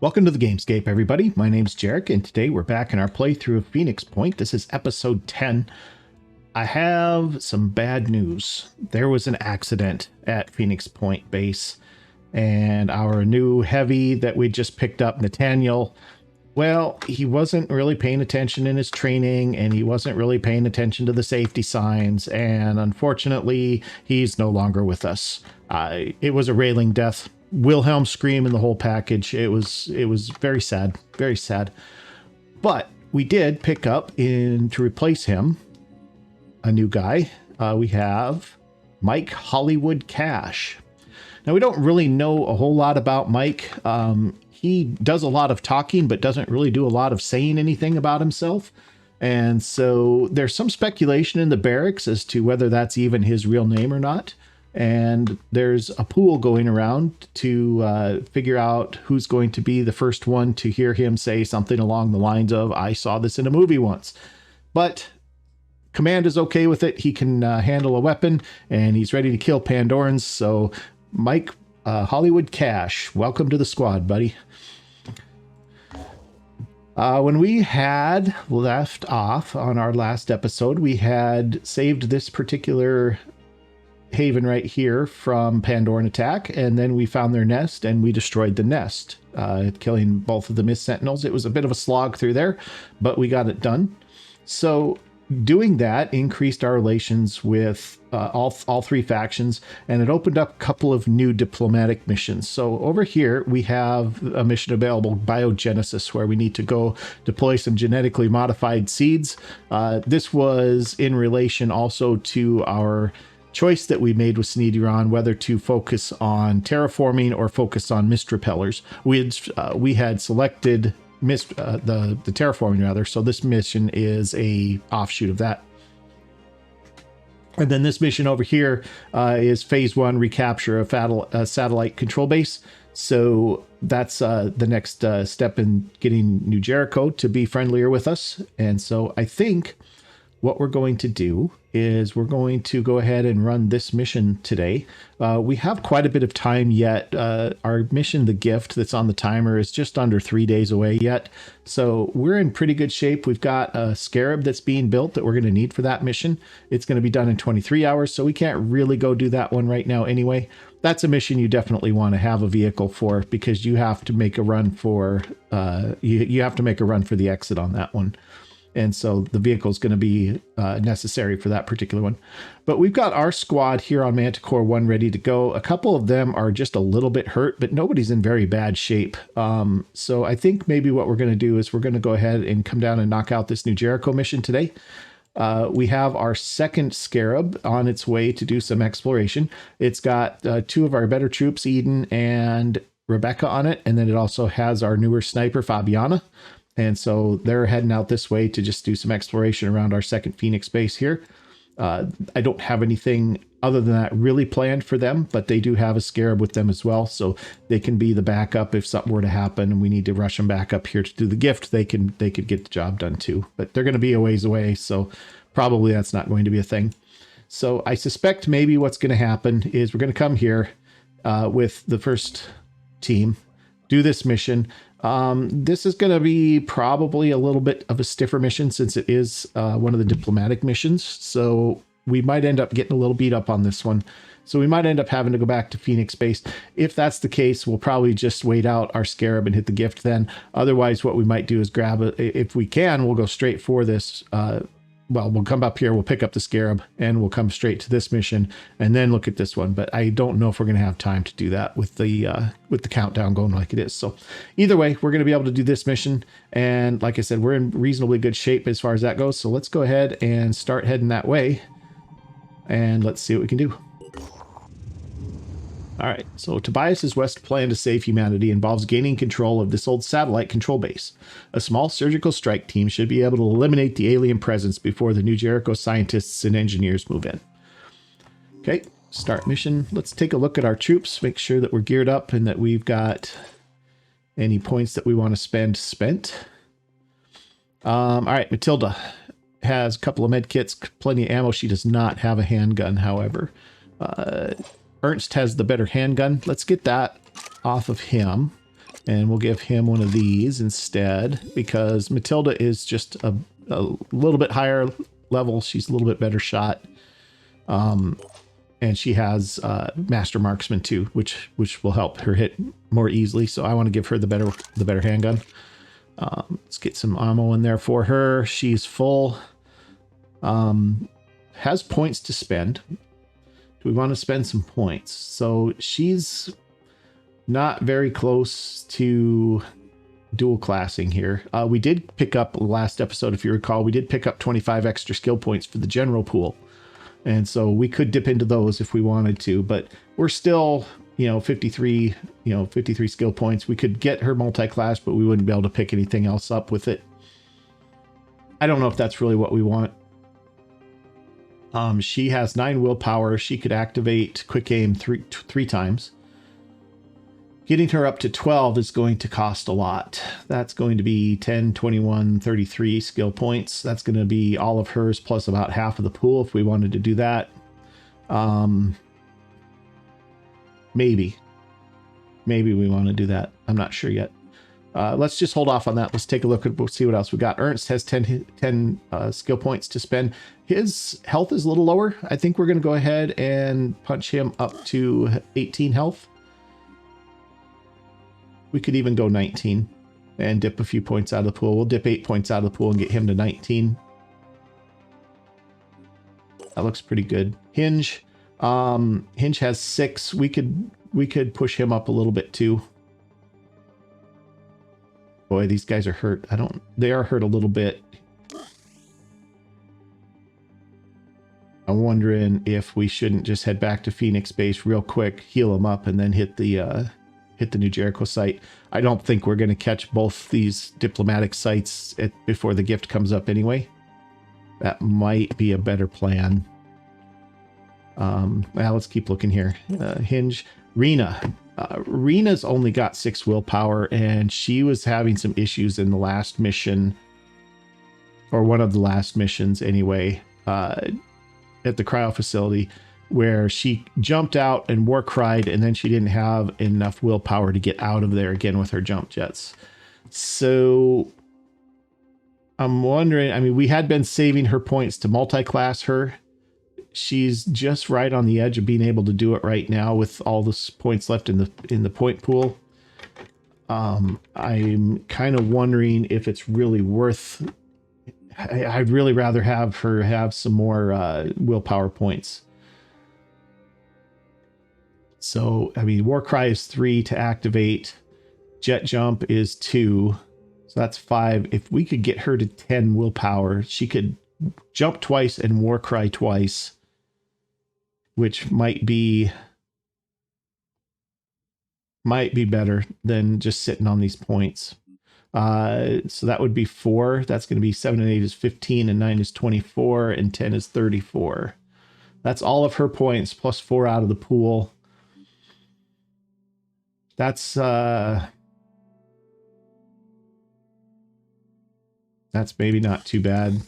Welcome to the Gamescape, everybody. My name's Jeric, and today we're back in our playthrough of Phoenix Point. This is episode 10. I have some bad news. There was an accident at Phoenix Point base, and our new heavy that we just picked up, Nathaniel, well, he wasn't really paying attention in his training, and he wasn't really paying attention to the safety signs, and unfortunately, he's no longer with us. It was a railing death. Wilhelm scream in the whole package. It was very sad, very sad. But we did pick up to replace him a new guy. We have Mike Hollywood Cash. Now we don't really know a whole lot about Mike. He does a lot of talking, but doesn't really do a lot of saying anything about himself. And so there's some speculation in the barracks as to whether that's even his real name or not. And there's a pool going around to figure out who's going to be the first one to hear him say something along the lines of, I saw this in a movie once. But Command is okay with it. He can handle a weapon, and he's ready to kill Pandorans. So Mike Hollywood Cash, welcome to the squad, buddy. When we had left off on our last episode, we had saved this particular haven right here from Pandoran attack, and then we found their nest and we destroyed the nest, killing both of the Mist Sentinels. It was a bit of a slog through there, but we got it done. So doing that increased our relations with all three factions, and it opened up a couple of new diplomatic missions. So over here we have a mission available, Biogenesis, where we need to go deploy some genetically modified seeds. This was in relation also to our choice that we made with Sneediron, whether to focus on terraforming or focus on mist repellers. We had selected mist, the terraforming rather. So this mission is a offshoot of that. And then this mission over here is phase 1, recapture a satellite control base. So that's the next step in getting New Jericho to be friendlier with us. And so I think what we're going to do is we're going to go ahead and run this mission today. We have quite a bit of time yet. Our mission, the gift that's on the timer, is just under 3 days away yet. So we're in pretty good shape. We've got a scarab that's being built that we're going to need for that mission. It's going to be done in 23 hours, so we can't really go do that one right now anyway. That's a mission you definitely want to have a vehicle for, because you have to make a run for you have to make a run for the exit on that one. And so the vehicle is going to be necessary for that particular one. But we've got our squad here on Manticore 1 ready to go. A couple of them are just a little bit hurt, but nobody's in very bad shape. So I think maybe what we're going to do is we're going to go ahead and come down and knock out this New Jericho mission today. We have our second scarab on its way to do some exploration. It's got two of our better troops, Eden and Rebecca, on it. And then it also has our newer sniper, Fabiana. And so they're heading out this way to just do some exploration around our second Phoenix base here. I don't have anything other than that really planned for them, but they do have a scarab with them as well. So they can be the backup if something were to happen and we need to rush them back up here to do the gift. They could get the job done too, but they're going to be a ways away. So probably that's not going to be a thing. So I suspect maybe what's going to happen is we're going to come here with the first team, do this mission. This is going to be probably a little bit of a stiffer mission since it is one of the diplomatic missions. So we might end up getting a little beat up on this one. So we might end up having to go back to Phoenix base. If that's the case, we'll probably just wait out our scarab and hit the gift then. Otherwise, what we might do is grab it. If we can, we'll go straight for this. Well, we'll come up here, we'll pick up the scarab, and we'll come straight to this mission and then look at this one. But I don't know if we're going to have time to do that with the countdown going like it is. So either way, we're going to be able to do this mission. And like I said, we're in reasonably good shape as far as that goes. So let's go ahead and start heading that way. And let's see what we can do. All right, so Tobias's West plan to save humanity involves gaining control of this old satellite control base. A small surgical strike team should be able to eliminate the alien presence before the New Jericho scientists and engineers move in. Okay, start mission. Let's take a look at our troops, make sure that we're geared up and that we've got any points that we want to spent. All right, Matilda has a couple of med kits, plenty of ammo. She does not have a handgun, however. Ernst has the better handgun. Let's get that off of him. And we'll give him one of these instead, because Matilda is just a little bit higher level. She's a little bit better shot. And she has Master Marksman too, which will help her hit more easily. So I want to give her the better handgun. Let's get some ammo in there for her. She's full. Has points to spend. Do we want to spend some points? So she's not very close to dual classing here. We did pick up last episode, if you recall, we did pick up 25 extra skill points for the general pool. And so we could dip into those if we wanted to, but we're still, 53 skill points. We could get her multi-class, but we wouldn't be able to pick anything else up with it. I don't know if that's really what we want. She has 9 willpower. She could activate quick aim three times. Getting her up to 12 is going to cost a lot. That's going to be 10, 21, 33 skill points. That's going to be all of hers plus about half of the pool if we wanted to do that. Maybe we want to do that. I'm not sure yet. Let's just hold off on that. Let's take a look at, see what else we got. Ernst has 10 skill points to spend. His health is a little lower. I think we're going to go ahead and punch him up to 18 health. We could even go 19 and dip a few points out of the pool. We'll dip 8 points out of the pool and get him to 19. That looks pretty good. Hinge. Hinge has 6. We could push him up a little bit too. Boy, these guys are hurt. They are hurt a little bit. I'm wondering if we shouldn't just head back to Phoenix base real quick, heal them up, and then hit the New Jericho site. I don't think we're going to catch both these diplomatic sites before the gift comes up anyway. That might be a better plan. Well, let's keep looking here. Hinge. Rena. Rena's only got 6 willpower, and she was having some issues in the last mission, or one of the last missions anyway, at the cryo facility, where she jumped out and war cried, and then she didn't have enough willpower to get out of there again with her jump jets. So I'm wondering, we had been saving her points to multi-class her. She's just right on the edge of being able to do it right now with all the points left in the point pool. I'm kind of wondering if it's really worth. I'd really rather have her have some more willpower points. So, War Cry is 3 to activate. Jet Jump is 2. So that's 5. If we could get her to 10 willpower, she could jump twice and War Cry twice, which might be better than just sitting on these points. So that would be 4. That's going to be 7 and 8 is 15, and 9 is 24, and 10 is 34. That's all of her points plus 4 out of the pool. That's maybe not too bad.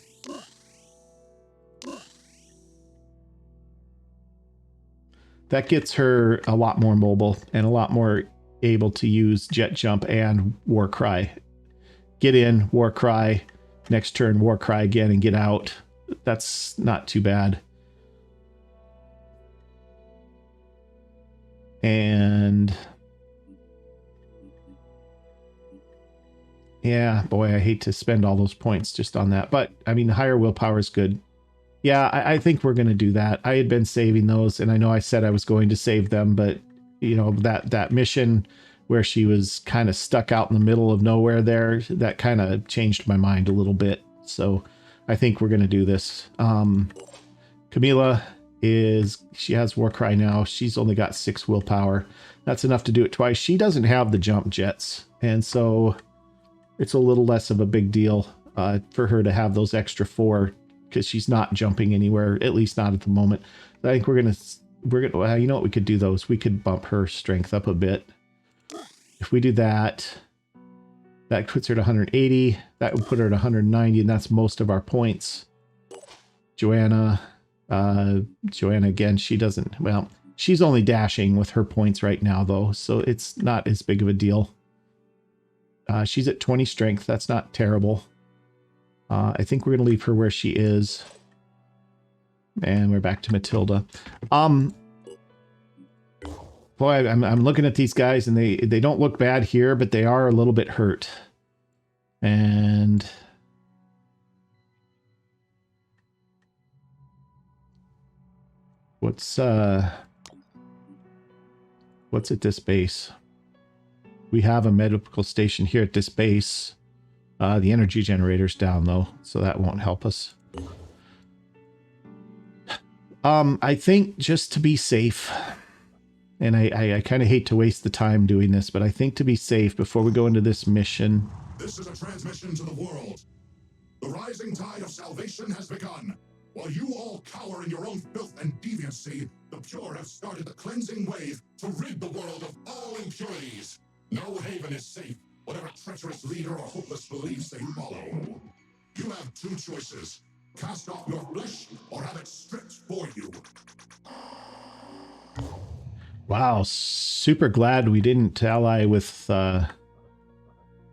That gets her a lot more mobile and a lot more able to use Jet Jump and War Cry. Get in, War Cry, next turn War Cry again and get out. That's not too bad. And yeah, boy, I hate to spend all those points just on that. But, the higher willpower is good. Yeah, I think we're going to do that. I had been saving those, and I know I said I was going to save them, but, that mission where she was kind of stuck out in the middle of nowhere there, that kind of changed my mind a little bit. So I think we're going to do this. Camila she has War Cry now. She's only got 6 willpower. That's enough to do it twice. She doesn't have the jump jets, and so it's a little less of a big deal for her to have those extra 4, because she's not jumping anywhere, at least not at the moment. I think we're gonna, well, you know what, we could do those. We could bump her strength up a bit. If we do that, that puts her to 180. That would put her at 190, and that's most of our points. Joanna again, she doesn't, well, she's only dashing with her points right now though, so it's not as big of a deal. She's at 20 strength. That's not terrible. I think we're going to leave her where she is. And we're back to Matilda. Boy, I'm looking at these guys, and they don't look bad here, but they are a little bit hurt. And what's at this base? We have a medical station here at this base. The energy generator's down though, so that won't help us. I think just to be safe, and I kind of hate to waste the time doing this, but I think to be safe before we go into this mission. This is a transmission to the world. The rising tide of salvation has begun. While you all cower in your own filth and deviancy, the pure have started the cleansing wave to rid the world of all impurities. No haven is safe, whatever treacherous leader or hopeless beliefs they follow. You have two choices. Cast off your flesh or have it stripped for you. Wow, super glad we didn't ally with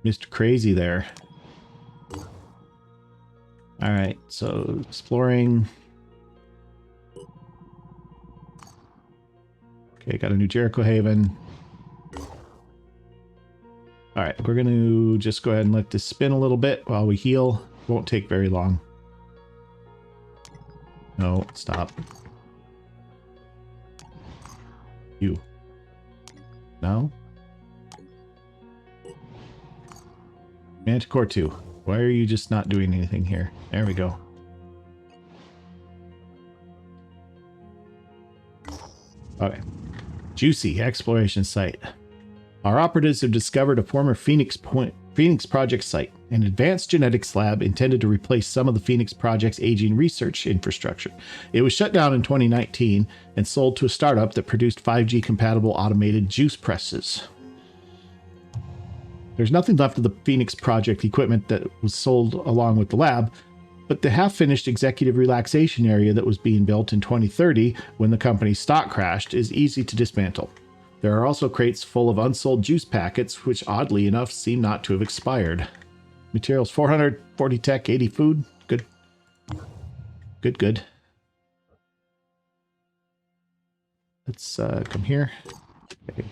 Mr. Crazy there. All right, so exploring. Okay, got a new Jericho Haven. All right, we're going to just go ahead and let this spin a little bit while we heal. Won't take very long. No, stop. You. No? Manticore 2. Why are you just not doing anything here? There we go. Okay. Juicy exploration site. Our operatives have discovered a former Phoenix Project site, an advanced genetics lab intended to replace some of the Phoenix Project's aging research infrastructure. It was shut down in 2019 and sold to a startup that produced 5G compatible automated juice presses. There's nothing left of the Phoenix Project equipment that was sold along with the lab, but the half-finished executive relaxation area that was being built in 2030 when the company's stock crashed is easy to dismantle. There are also crates full of unsold juice packets, which oddly enough seem not to have expired. Materials 400, 40 tech, 80 food. Good. Good, good. Let's come here. Okay.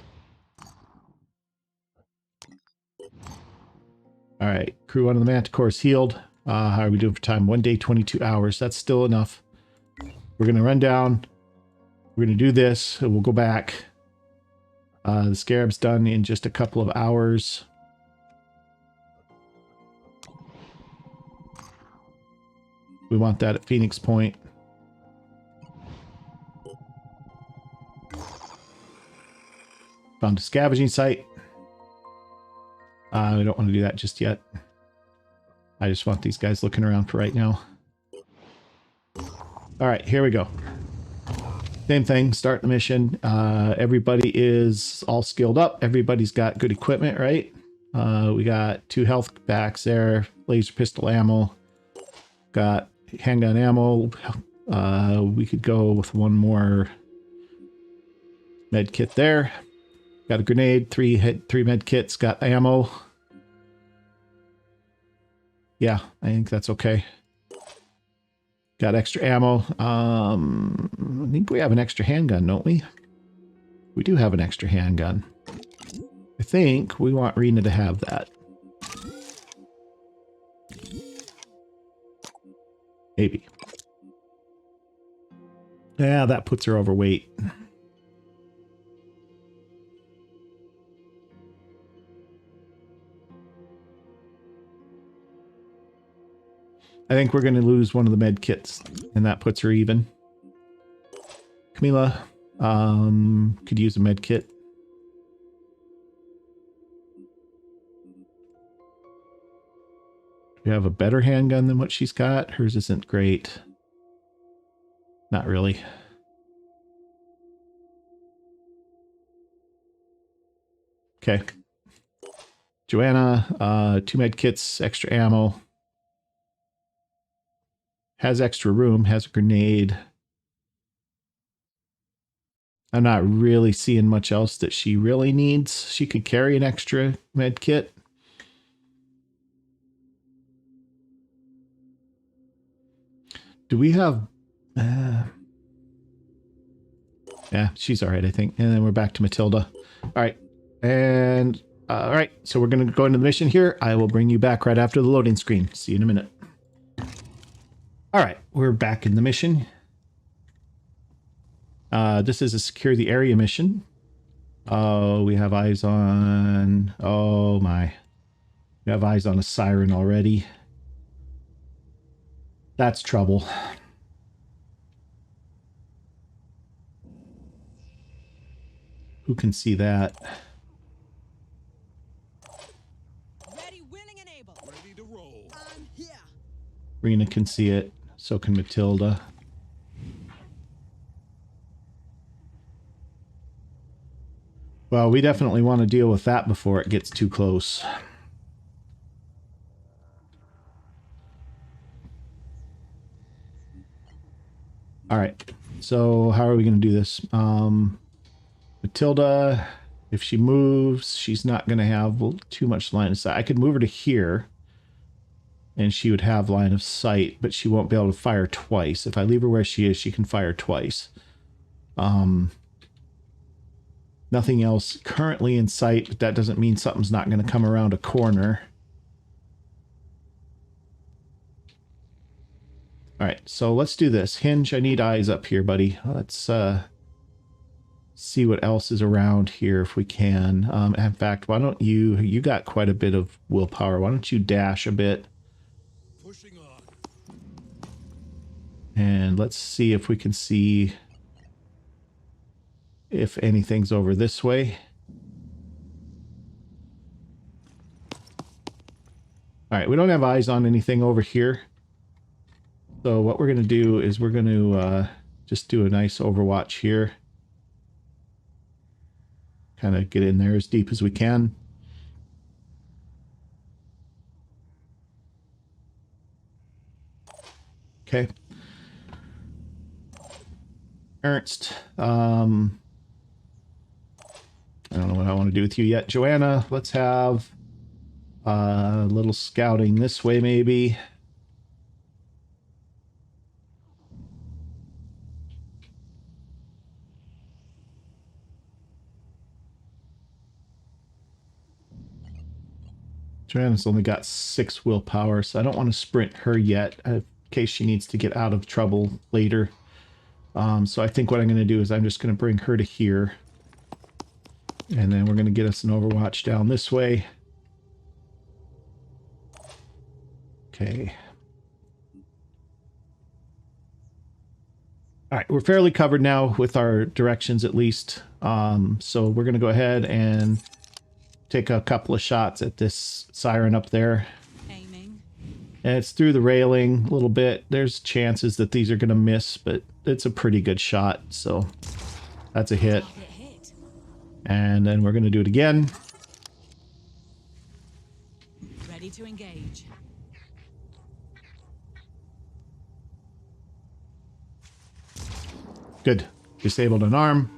All right, crew one of the Manticore's healed. How are we doing for time? 1 day, 22 hours. That's still enough. We're going to run down. We're going to do this, and we'll go back. The Scarab's done in just a couple of hours. We want that at Phoenix Point. Found a scavenging site. I don't want to do that just yet. I just want these guys looking around for right now. All right, here we go. Same thing, start the mission. Everybody is all skilled up. Everybody's got good equipment, right? We got 2 health packs there, laser pistol ammo, got handgun ammo. We could go with 1 more med kit there. Got a grenade, 3 med kits, got ammo. Yeah, I think that's okay. Got extra ammo. I think we have an extra handgun, don't we? We do have an extra handgun. I think we want Rena to have that. Maybe. Yeah, that puts her overweight. I think we're going to lose one of the med kits, and that puts her even. Camila could use a med kit. We have a better handgun than what she's got. Hers isn't great. Not really. Okay. Joanna, 2 med kits, extra ammo. Has extra room, has a grenade. I'm not really seeing much else that she really needs. She could carry an extra med kit. Do we have... yeah, she's all right, I think. And then we're back to Matilda. All right. And... all right, so we're going to go into the mission here. I will bring you back right after the loading screen. See you in a minute. All right, we're back in the mission. This is a secure the area mission. Oh, we have eyes on... oh my. We have eyes on a siren already. That's trouble. Who can see that? Ready, willing, and able. Ready to roll. I'm here. Rena can see it. So can Matilda. Well, we definitely want to deal with that before it gets too close. All right. So how are we going to do this? Matilda, if she moves, she's not going to have too much line of sight. I could move her to here, and she would have line of sight, but she won't be able to fire twice. If I leave her where she is, she can fire twice. Nothing else currently in sight, but that doesn't mean something's not going to come around a corner. All right, so let's do this. Hinge, I need eyes up here, buddy. Let's see what else is around here if we can. In fact, why don't you got quite a bit of willpower. Why don't you dash a bit? Pushing on. And let's see if we can see if anything's over this way. All right, we don't have eyes on anything over here. So what we're going to do is we're going to just do a nice overwatch here. Kind of get in there as deep as we can. Okay. Ernst, I don't know what I want to do with you yet. Joanna, let's have a little scouting this way maybe. Joanna's only got 6 willpower, so I don't want to sprint her yet in case she needs to get out of trouble later. So I think what I'm going to do is I'm just going to bring her to here. And then we're going to get us an overwatch down this way. Okay. All right, we're fairly covered now with our directions at least. So we're going to go ahead and take a couple of shots at this siren up there. Aiming. And it's through the railing a little bit. There's chances that these are going to miss, but it's a pretty good shot. So that's a hit. It hit. And then we're going to do it again. Ready to engage. Good. Disabled an arm.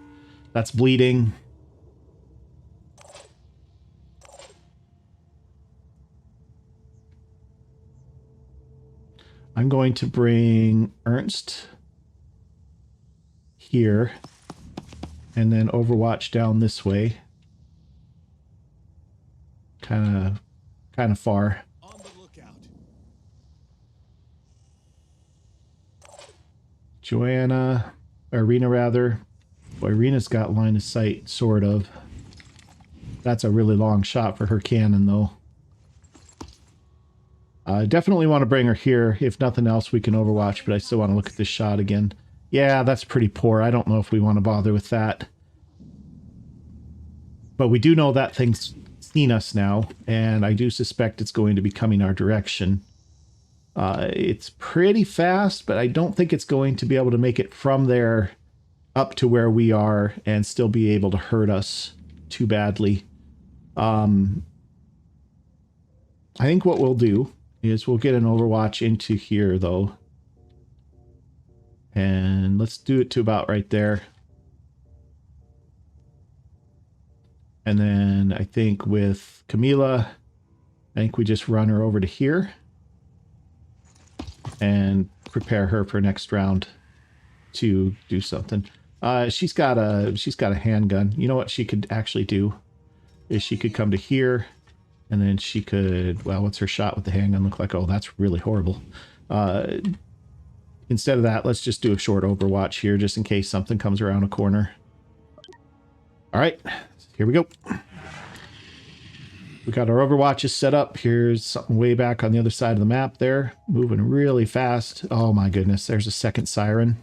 That's bleeding. I'm going to bring Ernst here and then Overwatch down this way. Kind of far. On the lookout. Joanna, or Rena rather. Boy, Rena's got line of sight, sort of. That's a really long shot for her cannon, though. I definitely want to bring her here. If nothing else, we can Overwatch, but I still want to look at this shot again. Yeah, that's pretty poor. I don't know if we want to bother with that. But we do know that thing's seen us now, and I do suspect it's going to be coming our direction. It's pretty fast, but I don't think it's going to be able to make it from there up to where we are and still be able to hurt us too badly. I think what we'll do is we'll get an Overwatch into here, though. And let's do it to about right there. And then I think with Camila, I think we just run her over to here. and prepare her for next round to do something. She's got a handgun. You know what she could actually do is she could come to here, and then she could, well, what's her shot with the handgun look like? Oh, that's really horrible. Instead of that, let's just do a short overwatch here just in case something comes around a corner. All right, here we go. We got our overwatches set up. Here's something way back on the other side of the map there. Moving really fast. Oh my goodness, there's a second siren.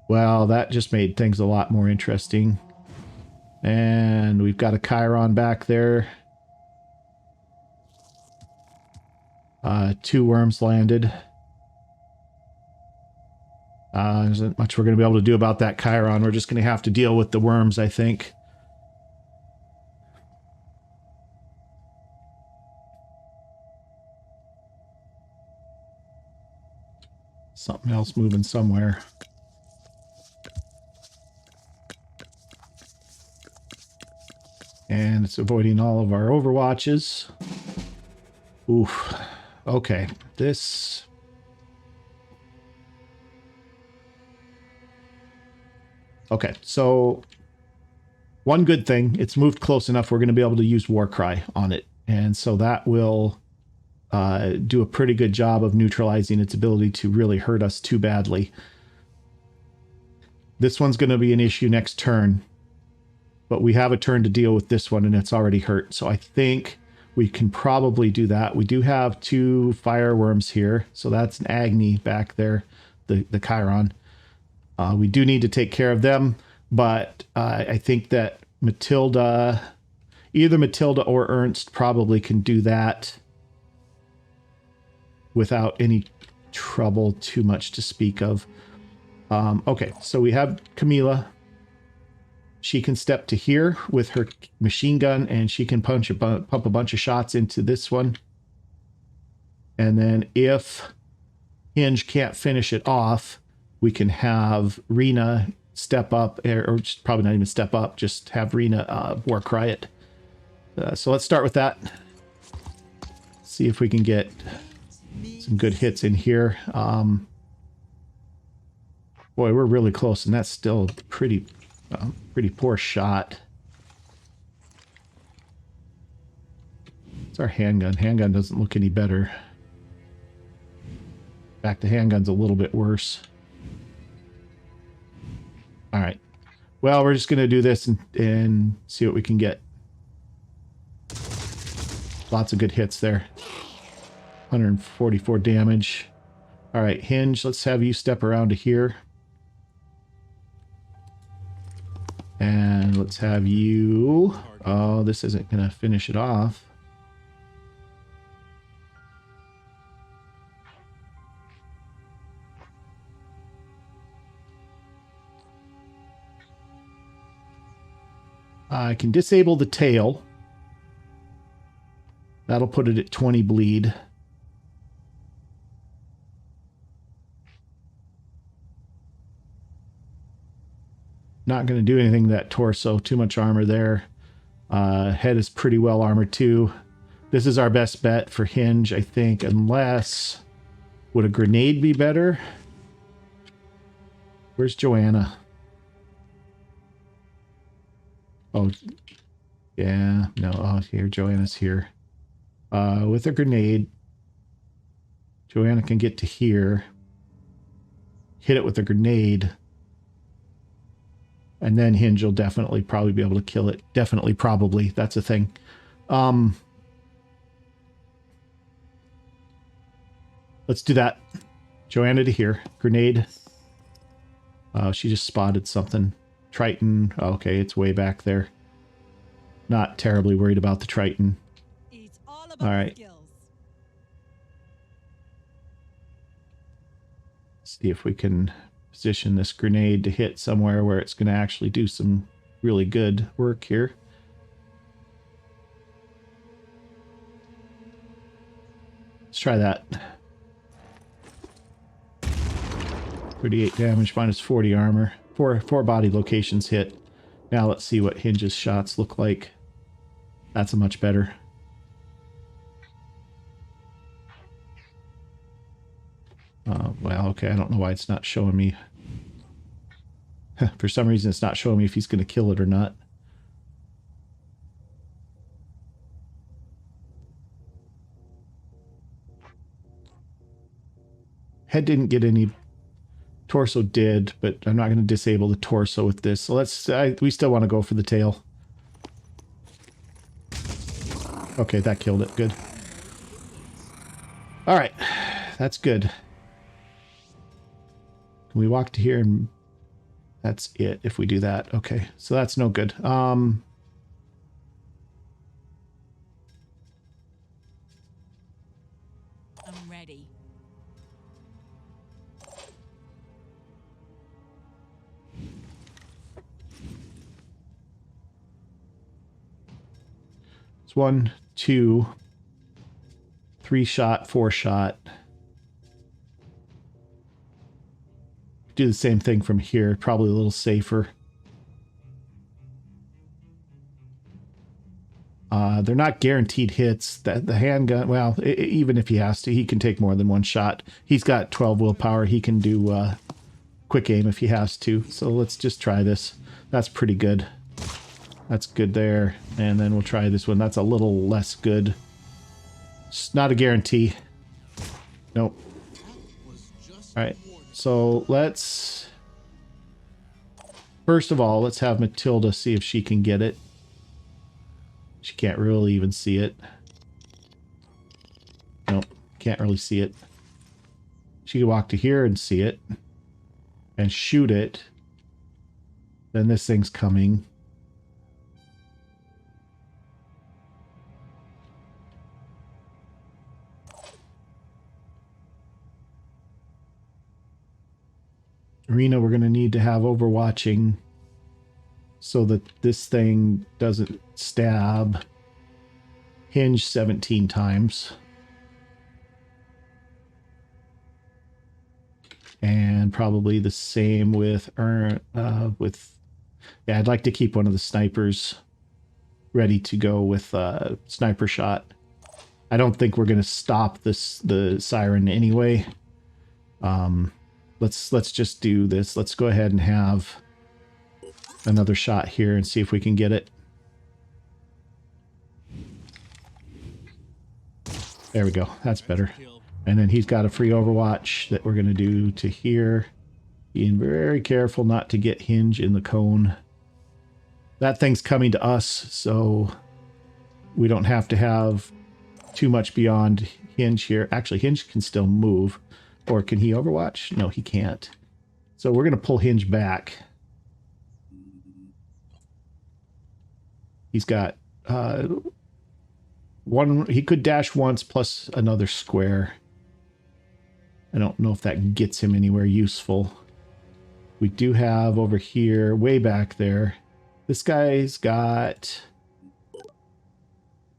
Well, that just made things a lot more interesting. And we've got a Chiron back there. 2 worms landed. There isn't much we're going to be able to do about that Chiron. We're just going to have to deal with the worms, I think. Something else moving somewhere. And it's avoiding all of our overwatches. Oof. Okay. This... Okay, so one good thing, it's moved close enough we're going to be able to use Warcry on it. And so that will do a pretty good job of neutralizing its ability to really hurt us too badly. This one's going to be an issue next turn, but we have a turn to deal with this one and it's already hurt. So I think we can probably do that. We do have 2 fireworms here, so that's an Agni back there, the Chiron. We do need to take care of them, but I think that Matilda, either Matilda or Ernst probably can do that without any trouble too much to speak of. Okay, so we have Camila. She can step to here with her machine gun, and she can pump a bunch of shots into this one. And then if Hinge can't finish it off, we can have Rena step up, or just probably not even step up, just have Rena Warcry it. So let's start with that. See if we can get some good hits in here. Boy, we're really close, and that's still pretty poor shot. It's our handgun. Handgun doesn't look any better. In fact, the handgun's a little bit worse. All right. Well, we're just going to do this and see what we can get. Lots of good hits there. 144 damage. All right, Hinge, let's have you step around to here. And let's have you... Oh, this isn't going to finish it off. I can disable the tail. That'll put it at 20 bleed. Not going to do anything to that torso. Too much armor there. Head is pretty well armored too. This is our best bet for Hinge, I think, unless... Would a grenade be better? Where's Joanna? Oh, yeah, no, oh, here, Joanna's here. With a grenade, Joanna can get to here, hit it with a grenade, and then Hinge will definitely probably be able to kill it. Definitely, probably, that's a thing. Let's do that. Joanna to here, grenade. She just spotted something. Triton, okay, it's way back there. Not terribly worried about the Triton. It's all about All right. skills. See if we can position this grenade to hit somewhere where it's going to actually do some really good work here. Let's try that. 38 damage, minus 40 armor. Four body locations hit. Now let's see what Hinge's shots look like. That's a much better. Well, okay, I don't know why it's not showing me. For some reason, it's not showing me if he's going to kill it or not. Head didn't get any. Torso did, but I'm not going to disable the torso with this. So we still want to go for the tail. Okay, that killed it. Good. All right, that's good. Can we walk to here and that's it if we do that? Okay, so that's no good. I'm ready. It's 1, 2, 3 shot, 4 shot. Do the same thing from here, probably a little safer. They're not guaranteed hits. That the handgun, well, even if he has to, he can take more than 1 shot. He's got 12 willpower. He can do quick aim if he has to. So let's just try this. That's pretty good. That's good there. And then we'll try this one. That's a little less good. It's not a guarantee. Nope. All right. So let's... First of all, let's have Matilda see if she can get it. She can't really even see it. Nope. Can't really see it. She can walk to here and see it. And shoot it. Then this thing's coming. Arena, we're going to need to have overwatching so that this thing doesn't stab. Hinge 17 times. And probably the same with yeah, I'd like to keep one of the snipers ready to go with sniper shot. I don't think we're going to stop the siren anyway. Let's just do this. Let's go ahead and have another shot here and see if we can get it. There we go. That's better. And then he's got a free overwatch that we're going to do to here. Being very careful not to get Hinge in the cone. That thing's coming to us, so we don't have to have too much beyond Hinge here. Actually, Hinge can still move. Or can he overwatch? No, he can't. So we're going to pull Hinge back. He's got one. He could dash once plus another square. I don't know if that gets him anywhere useful. We do have over here, way back there. This guy's got...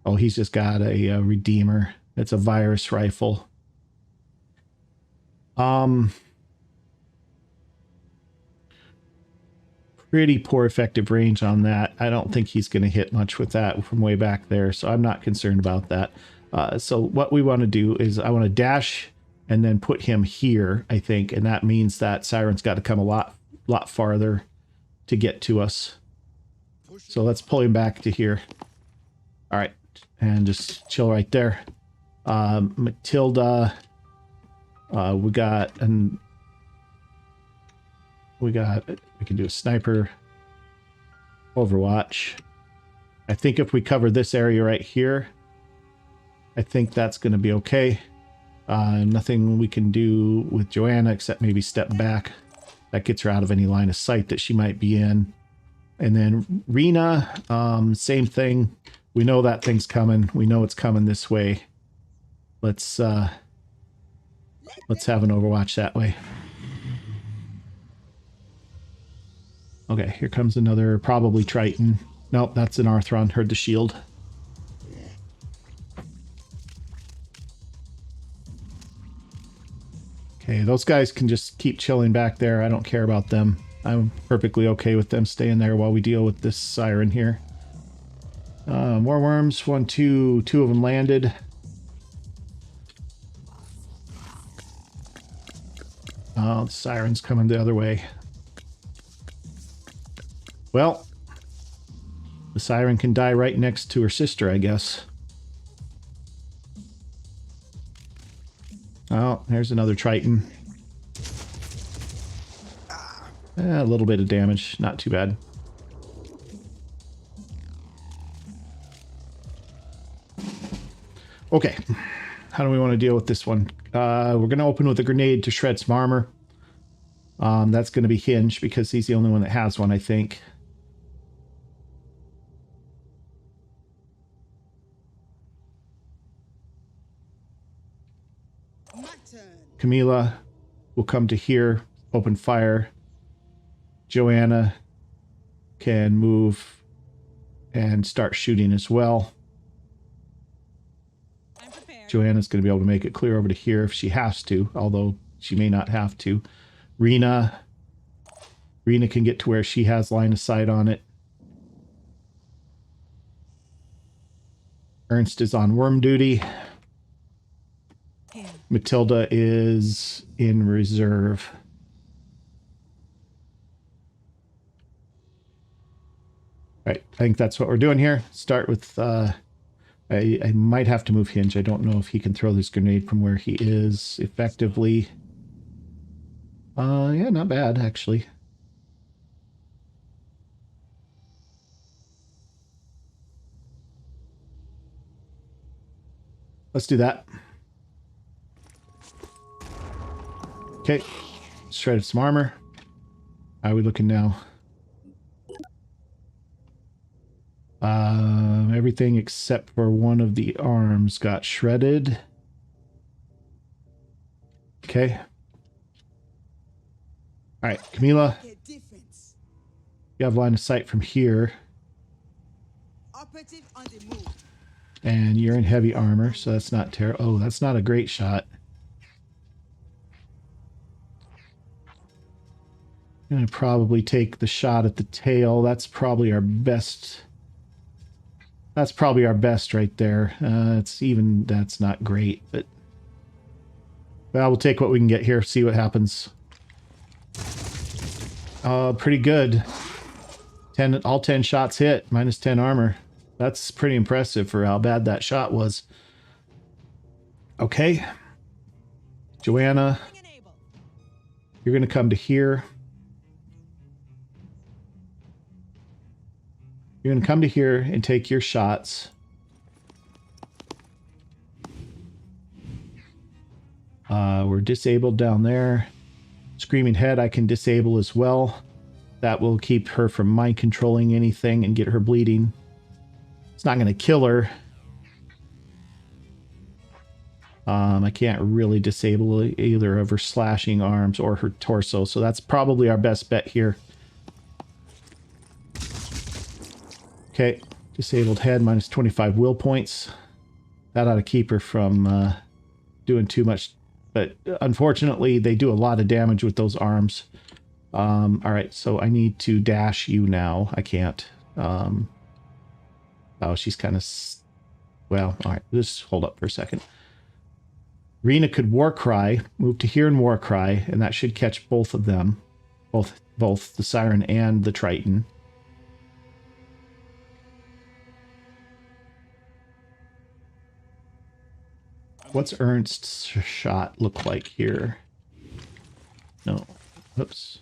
Oh, he's just got a Redeemer. It's a virus rifle. Pretty poor effective range on that. I don't think he's going to hit much with that from way back there, so I'm not concerned about that. So what we want to do is I want to dash and then put him here, I think, and that means that Siren's got to come a lot farther to get to us. So let's pull him back to here. All right, and just chill right there. Matilda, we can do a sniper overwatch. I think if we cover this area right here, I think that's going to be okay. Nothing we can do with Joanna except maybe step back. That gets her out of any line of sight that she might be in. And then Rena, same thing. We know that thing's coming. We know it's coming this way. Let's have an overwatch that way. Okay, here comes another, probably Triton. Nope, that's an Arthron. Heard the shield. Okay, those guys can just keep chilling back there. I don't care about them. I'm perfectly okay with them staying there while we deal with this siren here. More worms. 1, 2. 2 of them landed. Oh, the siren's coming the other way. Well, the siren can die right next to her sister, I guess. Oh, there's another Triton. A little bit of damage, not too bad. Okay, how do we want to deal with this one? We're going to open with a grenade to shred some armor. That's going to be Hinge because he's the only one that has one, I think. Camila will come to here, open fire. Joanna can move and start shooting as well. I'm prepared. Joanna's going to be able to make it clear over to here if she has to, although she may not have to. Rena can get to where she has line of sight on it. Ernst is on worm duty. Here. Matilda is in reserve. Right, I think that's what we're doing here. Start with, I might have to move Hinge. I don't know if he can throw this grenade from where he is effectively. Yeah, not bad, actually. Let's do that. Okay, shredded some armor. How are we looking now? Everything except for one of the arms got shredded. Okay. All right, Camila, you have line of sight from here. Operative on the move. And you're in heavy armor, so that's not terrible. Oh, that's not a great shot. I'm going to probably take the shot at the tail. That's probably our best. That's probably our best right there. That's not great, but well, we'll take what we can get here, see what happens. Pretty good. All 10 shots hit, minus 10 armor. That's pretty impressive for how bad that shot was. Okay. Joanna, you're going to come to here. You're going to come to here and take your shots. We're disabled down there. Screaming Head I can disable as well. That will keep her from mind controlling anything and get her bleeding. It's not going to kill her. I can't really disable either of her slashing arms or her torso, so that's probably our best bet here. Okay, disabled head, minus 25 will points. That ought to keep her from doing too much. But unfortunately, they do a lot of damage with those arms. All right, so I need to dash you now. I can't. Oh, she's kind of... Well, all right, just hold up for a second. Rena could War Cry, move to here and War Cry, and that should catch both of them. Both the Siren and the Triton. What's Ernst's shot look like here? No. Oops.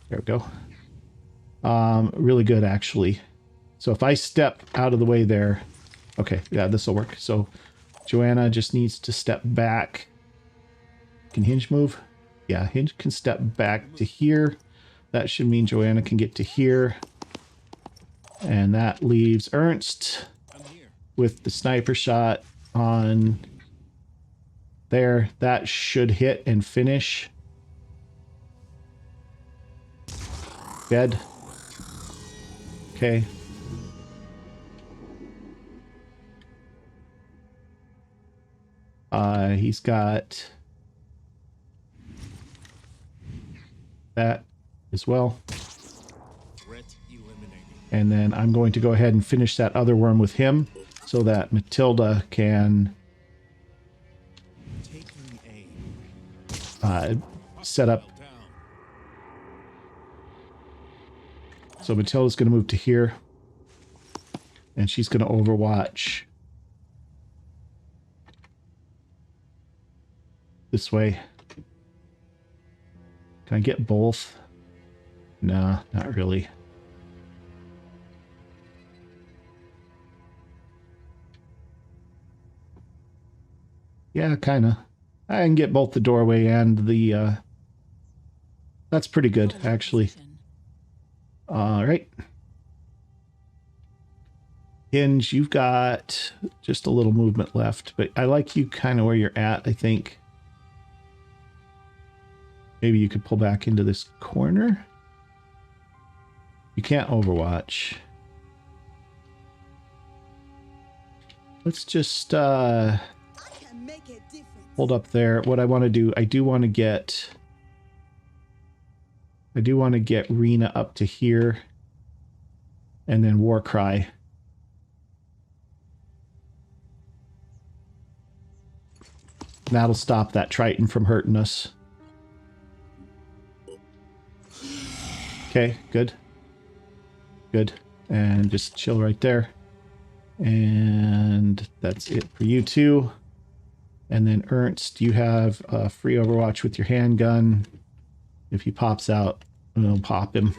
There we go. Really good, actually. So if I step out of the way there... Okay, yeah, this will work. So Joanna just needs to step back. Can Hinge move? Yeah, Hinge can step back to here. That should mean Joanna can get to here. And that leaves Ernst with the sniper shot on... There, that should hit and finish. Dead. Okay. He's got that as well. And then I'm going to go ahead and finish that other worm with him so that Matilda can set up. Down. So Matilda's going to move to here. And she's going to overwatch this way. Can I get both? Nah, not really. Yeah, kind of. I can get both the doorway and the... That's pretty good, actually. All right. Hinge, you've got just a little movement left, but I like you kind of where you're at, I think. Maybe you could pull back into this corner. You can't overwatch. Let's just hold up there. What I want to do, I do want to get Rena up to here. And then Warcry. That'll stop that Triton from hurting us. Okay, good. Good. And just chill right there. And that's it for you two. And then Ernst, you have a free overwatch with your handgun. If he pops out, we'll pop him.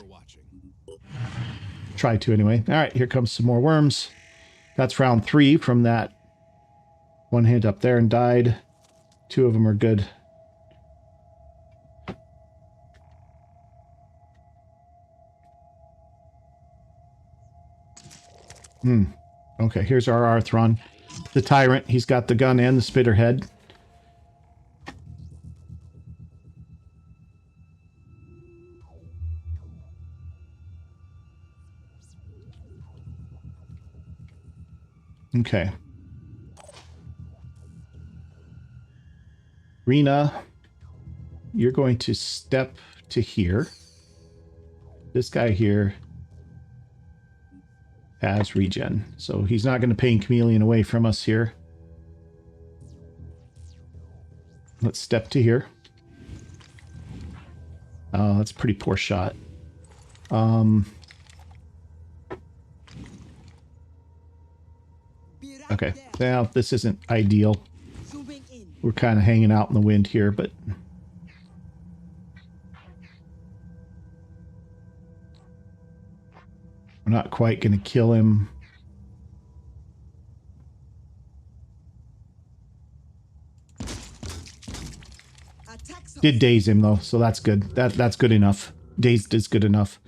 Try to anyway. All right, here comes some more worms. That's round 3 from that one hit up there and died. 2 of them are good. Okay, here's our Arthron. The Tyrant, he's got the gun and the spitter head. Okay. Rena, you're going to step to here. This guy here has regen, so he's not going to pain Chameleon away from us here. Let's step to here. Oh, that's a pretty poor shot. Okay, now this isn't ideal. We're kind of hanging out in the wind here, but we're not quite going to kill him. Did daze him though, so that's good. That's good enough. Dazed is good enough.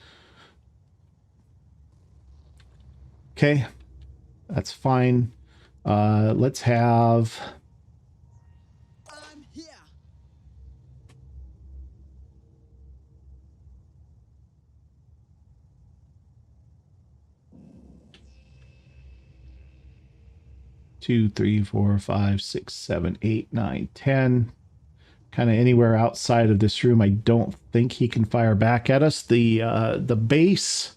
Okay, that's fine. Let's have... Two, 3, 4, 5, 6, 7, 8, 9, 10. Kind of anywhere outside of this room, I don't think he can fire back at us. The base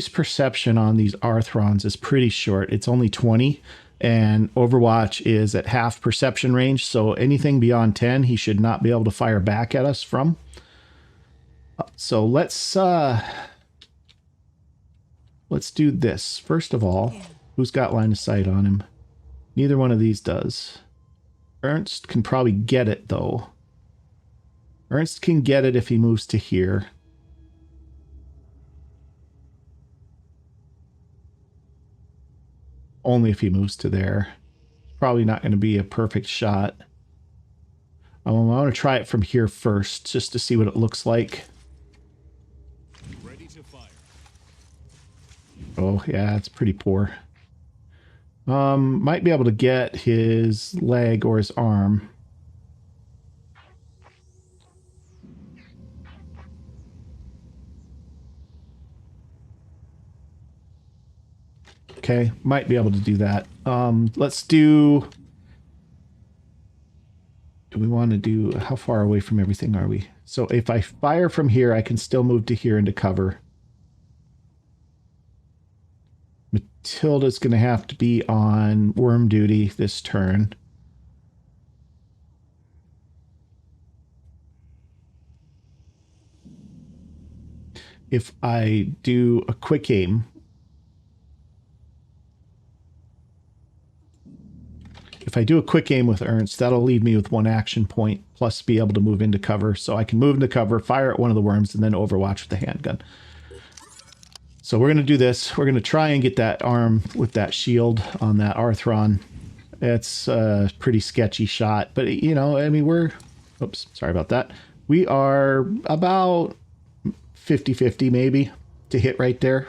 perception on these Arthrons is pretty short. It's only 20, and Overwatch is at half perception range. So anything beyond 10, he should not be able to fire back at us from. So let's do this first of all. Who's got line of sight on him? Neither one of these does. Ernst can probably get it, though. Ernst can get it if he moves to here. Only if he moves to there. Probably not going to be a perfect shot. I want to try it from here first, just to see what it looks like. Ready to fire. Oh, yeah, it's pretty poor. Might be able to get his leg or his arm. Okay, might be able to do that. Let's do... Do we want to do... How far away from everything are we? So if I fire from here, I can still move to here into cover. Matilda's going to have to be on worm duty this turn. if I do a quick aim, with Ernst, that'll leave me with 1 action point, plus be able to move into cover. So I can move into cover, fire at one of the worms, and then overwatch with the handgun. So we're going to do this. We're going to try and get that arm with that shield on that Arthron. It's a pretty sketchy shot, but you know, I mean, oops, sorry about that. We are about 50-50 maybe to hit right there.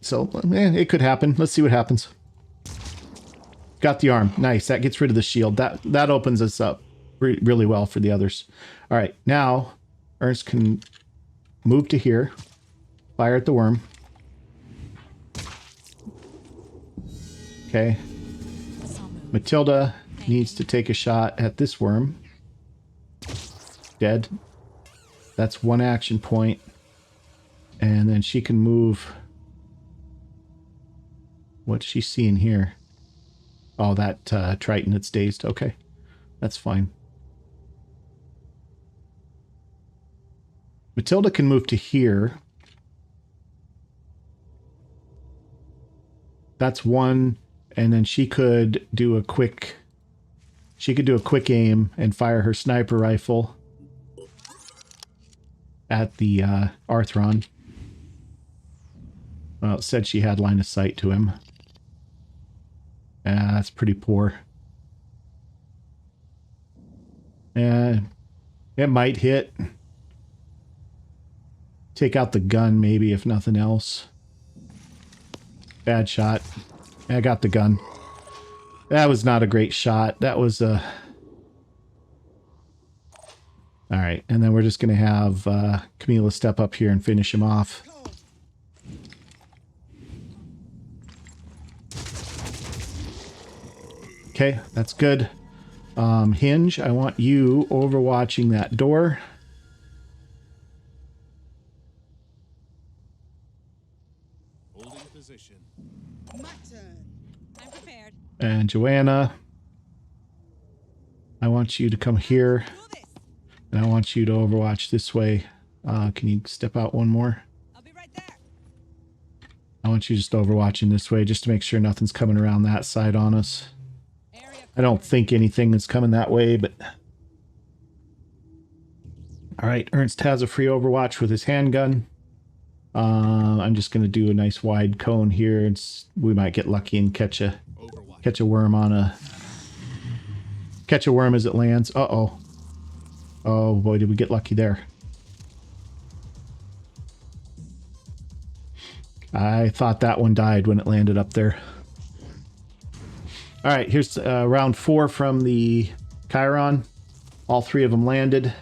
So it could happen. Let's see what happens. Got the arm. Nice. That gets rid of the shield. That opens us up really well for the others. All right. Now Ernst can move to here. Fire at the worm. Okay. Matilda needs to take a shot at this worm. Dead. That's 1 action point. And then she can move. What's she seeing here? Oh, that Triton that's dazed. Okay. That's fine. Matilda can move to here. That's 1. And then she could do a quick aim and fire her sniper rifle at the Arthron. Well, it said she had line of sight to him. That's pretty poor. It might hit. Take out the gun maybe, if nothing else. Bad shot. I got the gun. That was not a great shot. That was a... Alright, and then we're just going to have Camila step up here and finish him off. Okay, that's good. Hinge, I want you overwatching that door. Holding position. My turn. I'm prepared. And Joanna, I want you to come here. And I want you to overwatch this way. Can you step out one more? I'll be right there. I want you just overwatching this way just to make sure nothing's coming around that side on us. I don't think anything is coming that way, but... Alright, Ernst has a free overwatch with his handgun. I'm just going to do a nice wide cone here. We might get lucky and catch a worm on a... Catch a worm as it lands. Uh-oh. Oh boy, did we get lucky there. I thought that one died when it landed up there. All right, here's round 4 from the Chiron. All 3 of them landed.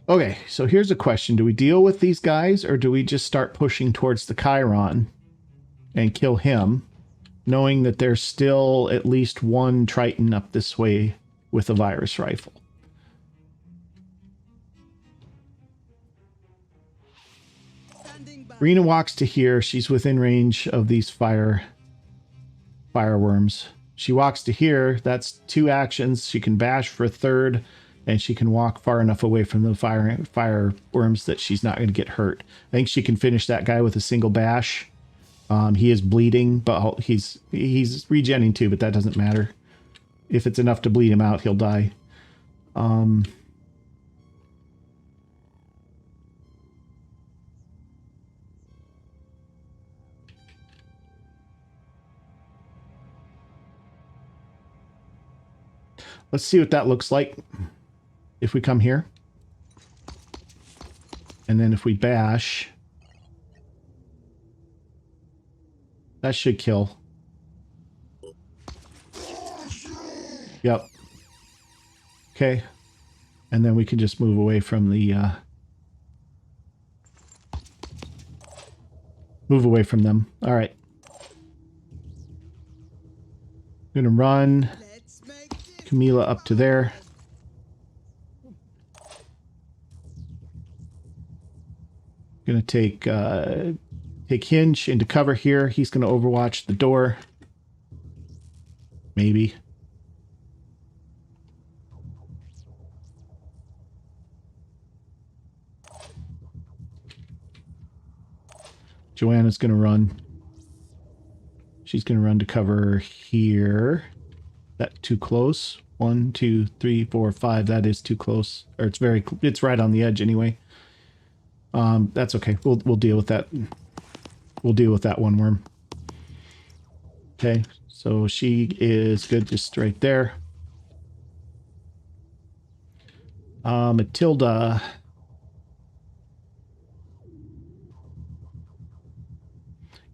Okay, so here's a question. Do we deal with these guys, or do we just start pushing towards the Chiron and kill him, knowing that there's still at least 1 Triton up this way with a virus rifle? Rena walks to here. She's within range of these fireworms. She walks to here. That's 2 actions. She can bash for a 3rd, and she can walk far enough away from the fireworms that she's not going to get hurt. I think she can finish that guy with a single bash. He is bleeding, but he's regenning too, but that doesn't matter. If it's enough to bleed him out, he'll die. Let's see what that looks like if we come here. And then if we bash, that should kill. Yep. Okay. And then we can just move away from the... move away from them. All right. I'm going to run Camila up to there. Going to take Take Hinge into cover here. He's going to overwatch the door. Maybe. Joanna's going to run. She's going to run to cover here. That too close? 1, 2, 3, 4, 5. That is too close. Or it's right on the edge anyway. That's okay. We'll deal with that. We'll deal with that one worm. Okay, so she is good just right there. Matilda.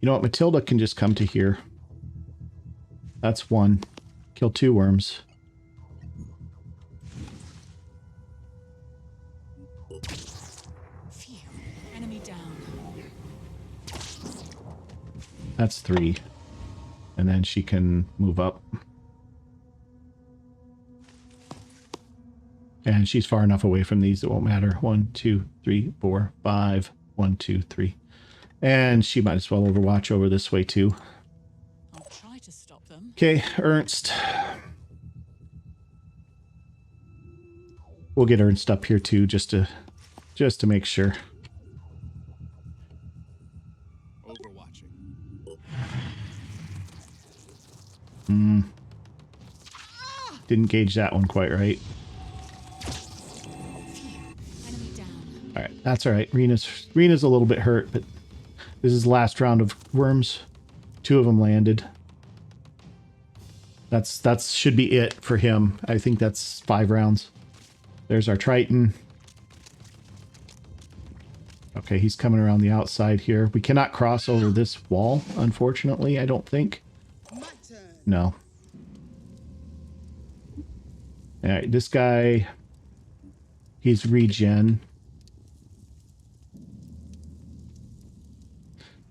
You know what? Matilda can just come to here. That's one. Kill 2 worms. Phew. Enemy down. That's 3. And then she can move up. And she's far enough away from these, it won't matter. 1, 2, 3, 4, 5. 1, 2, 3. And she might as well overwatch over this way too. I'll try to stop them. Okay, Ernst. We'll get Ernst up here too, just to make sure. Overwatching. Didn't gauge that one quite right. Enemy down. All right, that's all right. Rena's a little bit hurt, but this is the last round of worms. 2 of them landed. That should be it for him. I think that's 5 rounds. There's our Triton. Okay, he's coming around the outside here. We cannot cross over this wall, unfortunately, I don't think. My turn. No. All right, this guy, he's regen.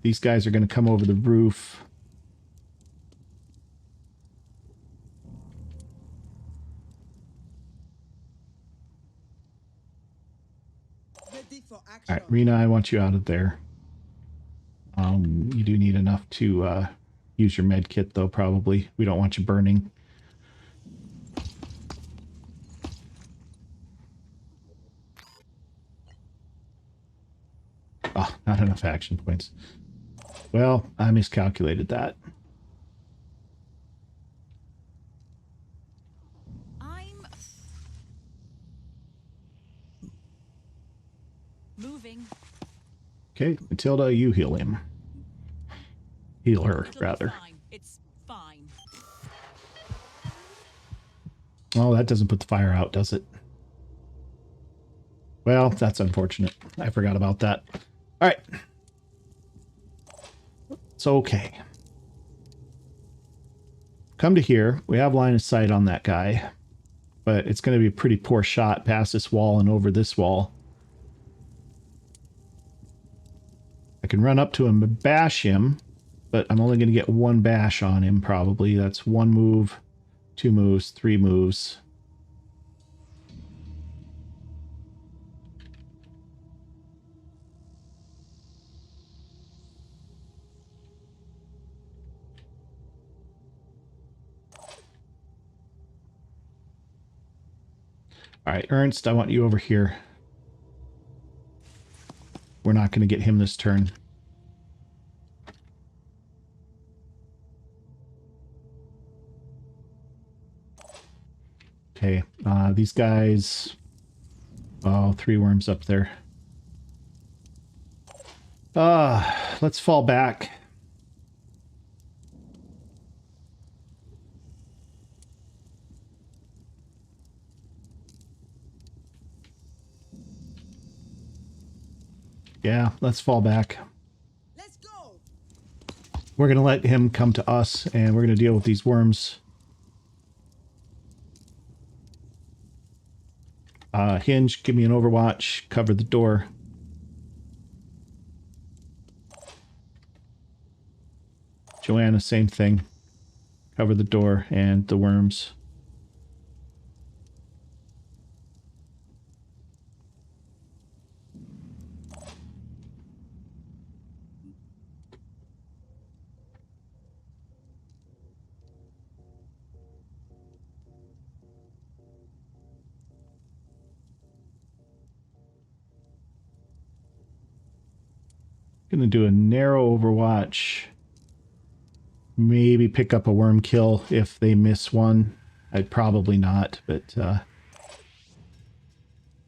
These guys are going to come over the roof. Ready for action. All right, Rena, I want you out of there. You do need enough to use your med kit, though, probably. We don't want you burning. Oh, not enough action points. Well, I miscalculated that. I'm moving. Okay, Matilda, you heal him. Heal her, It'll be rather. fine. It's fine. Oh, that doesn't put the fire out, does it? Well, that's unfortunate. I forgot about that. All right. It's okay. Come to here. We have line of sight on that guy. But it's going to be a pretty poor shot past this wall and over this wall. I can run up to him and bash him. But I'm only going to get 1 bash on him, probably. That's 1 move, 2 moves, 3 moves. All right, Ernst, I want you over here. We're not going to get him this turn. Okay, these guys... Oh, 3 worms up there. Let's fall back. Yeah, let's fall back. Let's go. We're going to let him come to us, and we're going to deal with these worms. Hinge, give me an overwatch. Cover the door. Joanna, same thing. Cover the door and the worms. Gonna do a narrow overwatch. Maybe pick up a worm kill if they miss one. I'd probably not, but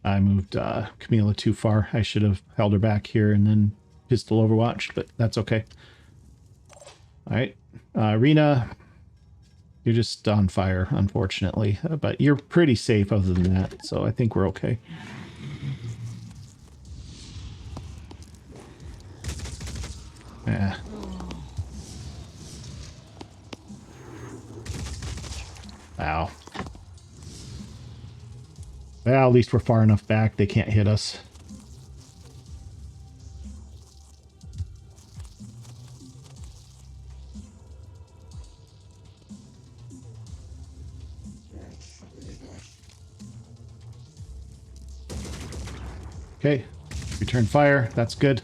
I moved Camila too far. I should have held her back here and then pistol overwatched, but that's okay. All right, Rena, you're just on fire, unfortunately, but you're pretty safe other than that, so I think we're okay. Yeah. Wow. Well, at least we're far enough back they can't hit us. Okay, return fire. That's good.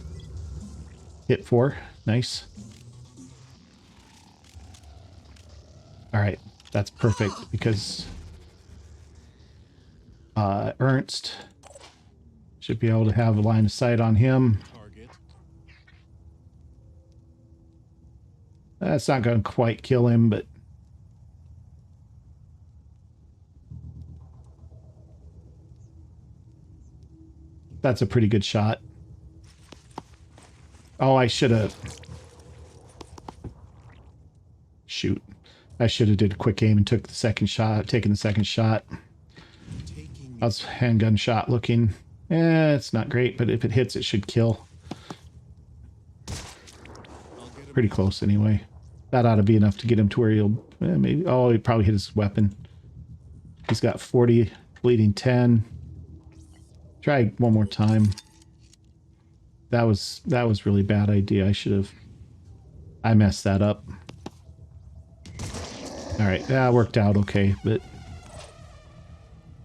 Hit 4. Nice. All right, that's perfect because Ernst should be able to have a line of sight on him. Target. That's not going to quite kill him, but that's a pretty good shot. Oh, I should have... Shoot. I should have did a quick aim and took the second shot, taken the second shot. How's handgun shot looking? It's not great, but if it hits, it should kill. Pretty close anyway. That ought to be enough to get him to where he'll... maybe... Oh, he probably hit his weapon. He's got 40, bleeding 10. Try one more time. That was really bad idea. I should have... I messed that up. Alright, that worked out okay, but...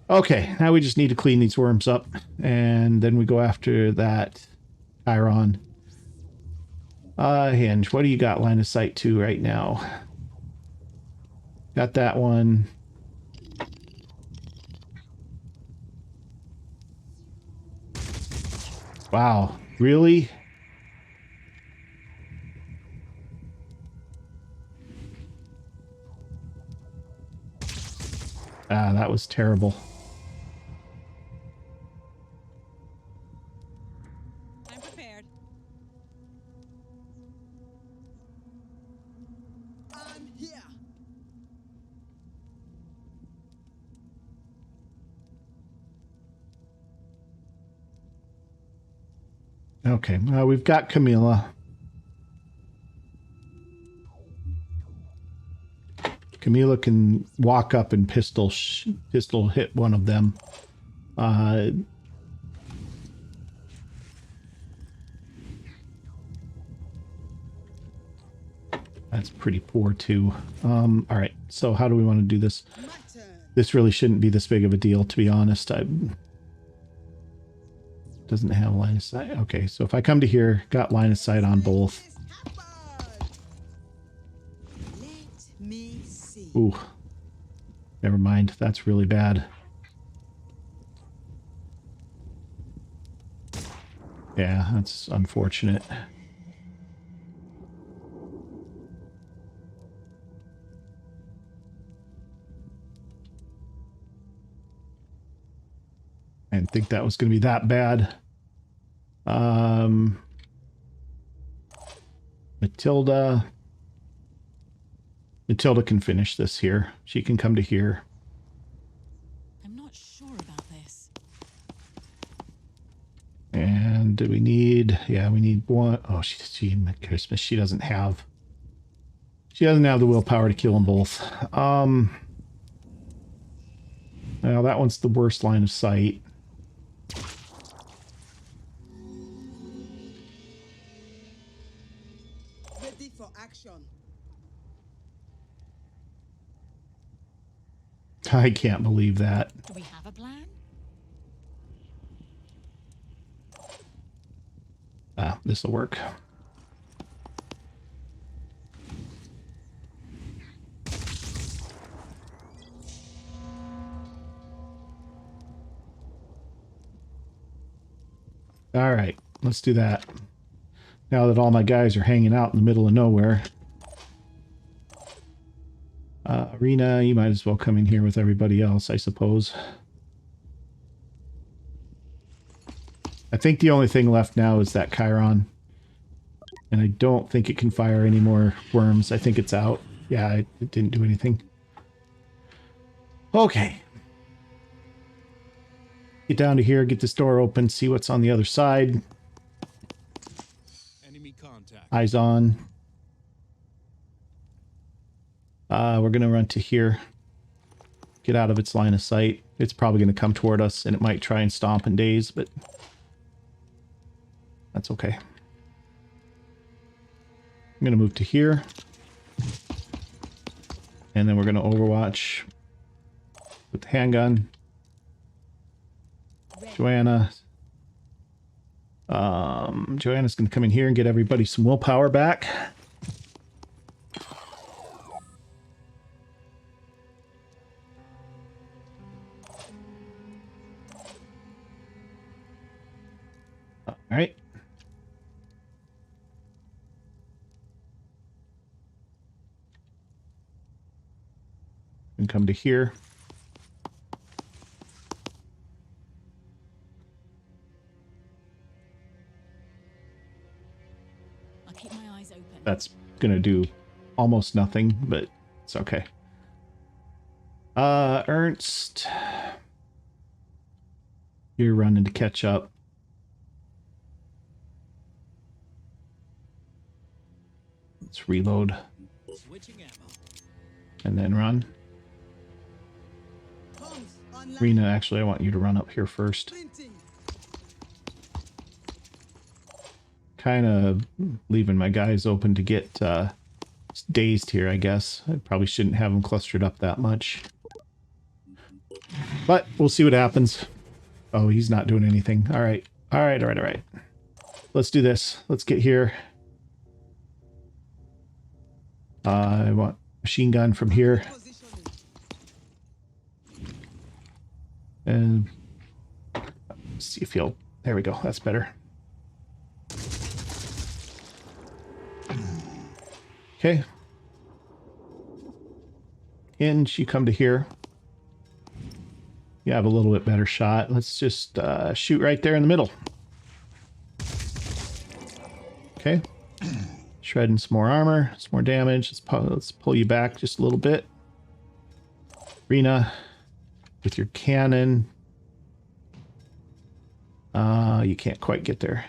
Okay, now we just need to clean these worms up, and then we go after that Chiron. Hinge, what do you got line of sight to right now? Got that one. Wow, really? Ah, that was terrible. I'm prepared. I'm here. Okay, we've got Camila. Camila can walk up and pistol hit one of them. That's pretty poor too. All right, so how do we want to do this? My turn. This really shouldn't be this big of a deal, to be honest. Doesn't have line of sight. Okay, so if I come to here, got line of sight on both. This happened. Let me see. Ooh, never mind. That's really bad. Yeah, that's unfortunate. I didn't think that was going to be that bad. Matilda can finish this here. She can come to here. I'm not sure about this. And do we need... Yeah, we need one... Oh, she Christmas. She doesn't have the willpower to kill them both. Well, that one's the worst line of sight. Ready for action. I can't believe that. Do we have a plan? Ah, this will work. All right, let's do that. Now that all my guys are hanging out in the middle of nowhere. Arena, you might as well come in here with everybody else, I suppose. I think the only thing left now is that Chiron. And I don't think it can fire any more worms. I think it's out. Yeah, it didn't do anything. Okay. Get down to here, get this door open, see what's on the other side. Enemy contact. Eyes on. We're going to run to here. Get out of its line of sight. It's probably going to come toward us, and it might try and stomp and daze, but that's okay. I'm going to move to here. And then we're going to overwatch with the handgun. Joanna. Joanna's going to come in here and get everybody some willpower back. All right. And come to here. I'll keep my eyes open. That's gonna do almost nothing, but it's okay. Ernst, you're running to catch up. Let's reload Switching ammo. and then run. Comes online. Rena, actually, I want you to run up here first. Printing. Kind of leaving my guys open to get dazed here, I guess. I probably shouldn't have them clustered up that much. But we'll see what happens. Oh, he's not doing anything. All right. All right, all right, all right. Let's do this. Let's get here. I want machine gun from here. Positioning. And see if he'll... There we go. That's better. Okay. Hinge, you come to here. You have a little bit better shot. Let's just shoot right there in the middle. Okay. Shredding some more armor, some more damage. Let's pull you back just a little bit. Rena, with your cannon. You can't quite get there.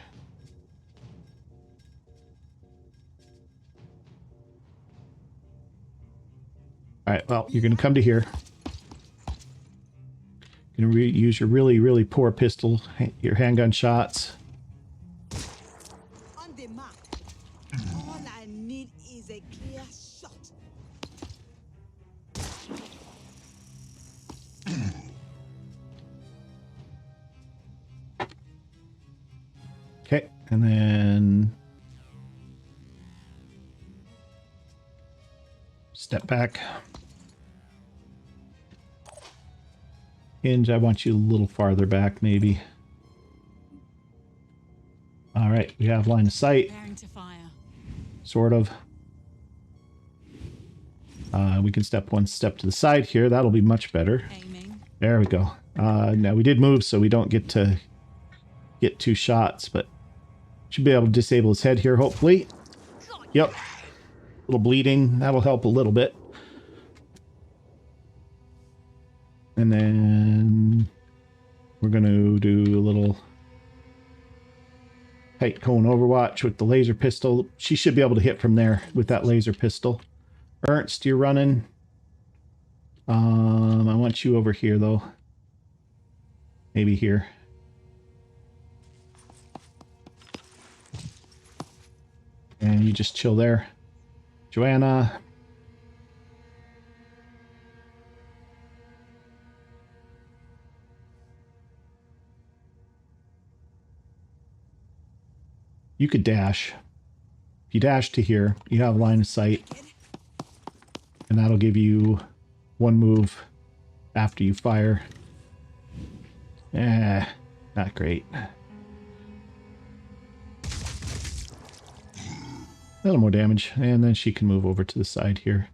All right, well, you're going to come to here. You're going to use your really, really poor pistol, your handgun shots. On the mark. All I need is a clear shot. Okay, and then step back. Hinge, I want you a little farther back, maybe. All right, we have line of sight, Preparing to fire. sort of. We can step one step to the side here. That'll be much better. Aiming. There we go. Now we did move, so we don't get to get two shots, but should be able to disable his head here, hopefully. Yep. A little bleeding. That'll help a little bit. And then we're going to do a little tight cone overwatch with the laser pistol. She should be able to hit from there with that laser pistol. Ernst, you're running. I want you over here, though. Maybe here. And you just chill there. Joanna. You could dash. If you dash to here, you have line of sight. And that'll give you one move after you fire. Not great. A little more damage. And then she can move over to the side here.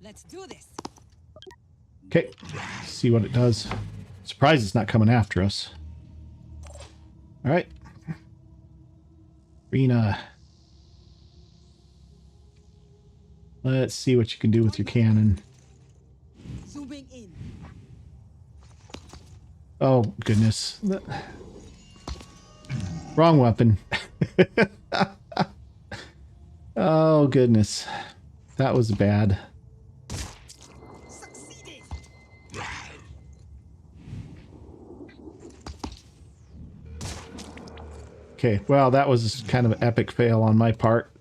Let's do this. Okay. See what it does. Surprised it's not coming after us. All right. Rena. Let's see what you can do with your cannon. Zooming in. Oh, goodness. Wrong weapon. Oh, goodness. That was bad. Succeeded. Okay, well, that was kind of an epic fail on my part.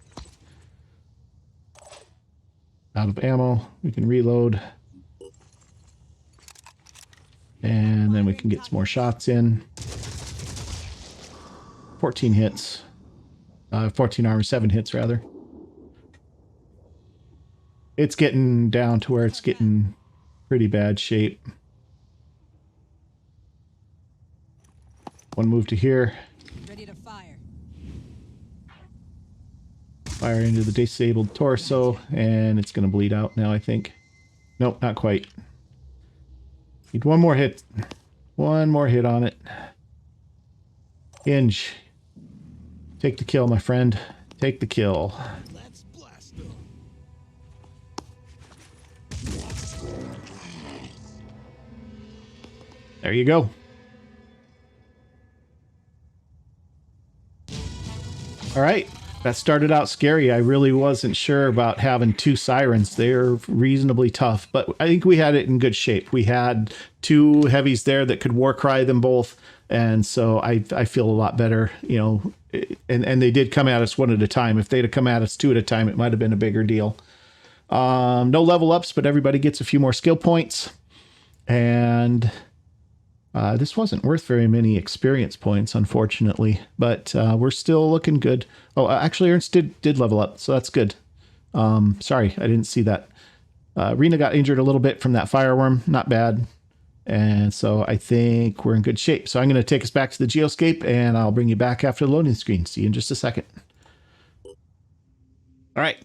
Out of ammo. We can reload. And then we can get some more shots in. 14 hits. 14 armor, 7 hits rather. It's getting down to where it's getting pretty bad shape. One move to here. Ready to fire. Fire into the disabled torso, and it's going to bleed out now, I think. Nope, not quite. Need one more hit. One more hit on it. Hinge. Take the kill, my friend. Take the kill. Let's blast them. There you go. All right. That started out scary. I really wasn't sure about having 2 sirens. They're reasonably tough, but I think we had it in good shape. We had 2 heavies there that could war cry them both, and so I feel a lot better, you know. And they did come at us 1 at a time. If they'd have come at us 2 at a time, it might have been a bigger deal. No level ups, but everybody gets a few more skill points, and this wasn't worth very many experience points, unfortunately, but we're still looking good. Oh, actually, Ernst did level up, so that's good. Sorry, I didn't see that. Rena got injured a little bit from that fireworm. Not bad. And so I think we're in good shape. So I'm going to take us back to the Geoscape, and I'll bring you back after the loading screen. See you in just a second. All right.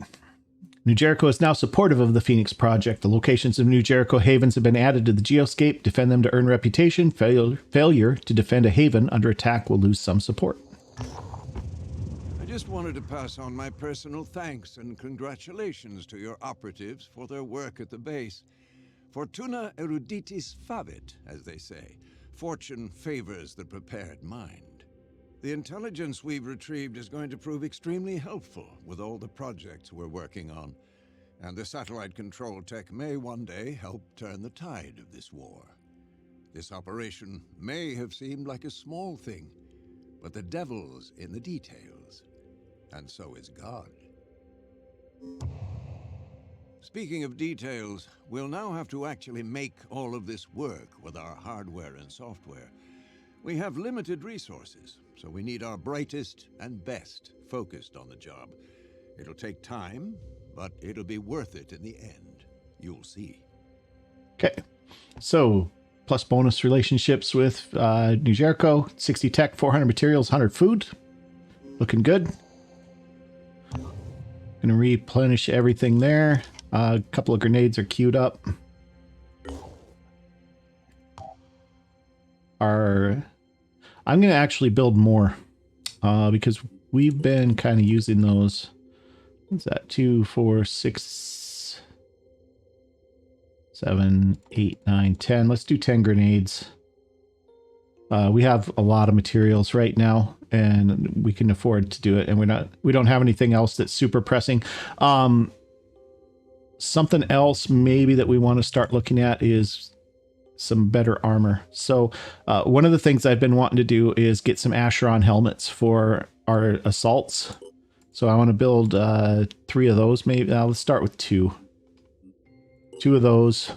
New Jericho is now supportive of the Phoenix Project. The locations of New Jericho havens have been added to the Geoscape. Defend them to earn reputation. Failure to defend a haven under attack will lose some support. I just wanted to pass on my personal thanks and congratulations to your operatives for their work at the base. Fortuna eruditis favit, as they say. Fortune favors the prepared mind. The intelligence we've retrieved is going to prove extremely helpful with all the projects we're working on. And the satellite control tech may one day help turn the tide of this war. This operation may have seemed like a small thing, but the devil's in the details. And so is God. Speaking of details, we'll now have to actually make all of this work with our hardware and software. We have limited resources, so we need our brightest and best focused on the job. It'll take time, but it'll be worth it in the end. You'll see. Okay. So, plus bonus relationships with New Jericho, 60 tech, 400 materials, 100 food. Looking good. Gonna replenish everything there. A couple of grenades are queued up. I'm going to actually build more because we've been kind of using those. What's that? 2, 4, 6, 7, 8, 9, 10. Let's do 10 grenades. We have a lot of materials right now, and we can afford to do it. And we don't have anything else that's super pressing. Something else maybe that we want to start looking at is some better armor. So one of the things I've been wanting to do is get some Acheron helmets for our assaults. So I want to build 3 of those. Maybe let's start with 2. 2 of those.